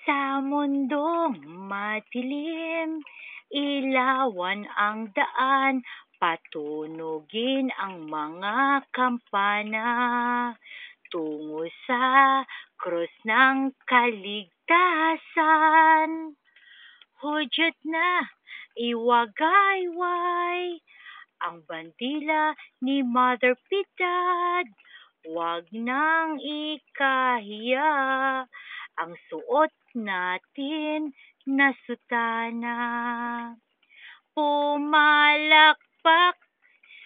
Sa mundong madilim, ilawan ang daan, patunugin ang mga kampana, tungo sa krus ng kaligtasan. Hudyat na iwagayway ang bandila ni Mother Piedad. Huwag nang ikahiya ang suot natin na sutana. Pumalakpak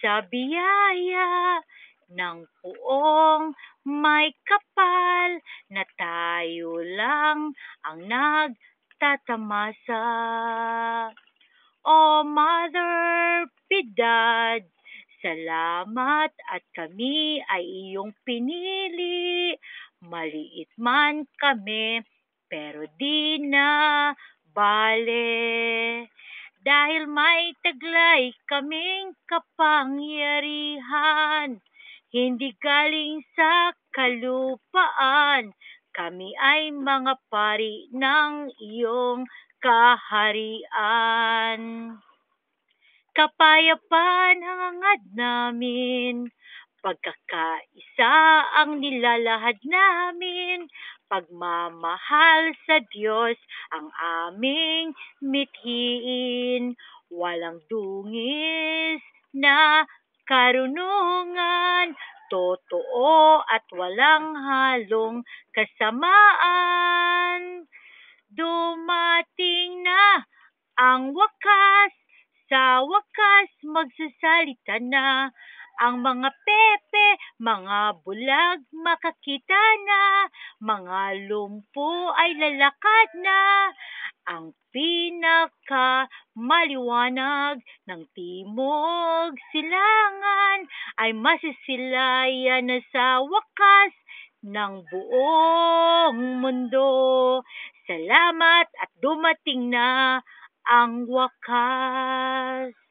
sa biyaya ng poong may kapal na tayo lang ang nagtatamasa. O Mother Piedad, salamat at kami ay iyong pinili. Maliit man kami, pero di na bale. Dahil may taglay kaming kapangyarihan, hindi galing sa kalupaan. Kami ay mga pari ng iyong kaharian. Kapayapaan ang hangad namin, pagkakaisa ang nilalahad namin, pagmamahal sa Diyos ang aming mithiin, walang dungis na karunungan, totoo at walang halong kasamaan. Dumating na ang wakas, sa wakas magsasalita na ang mga pepe, mga bulag makakita na, mga lumpo ay lalakad na. Ang pinakamaliwanag ng timog silangan ay masisilayan na sa wakas ng buong mundo. Salamat at dumating na ang wakas.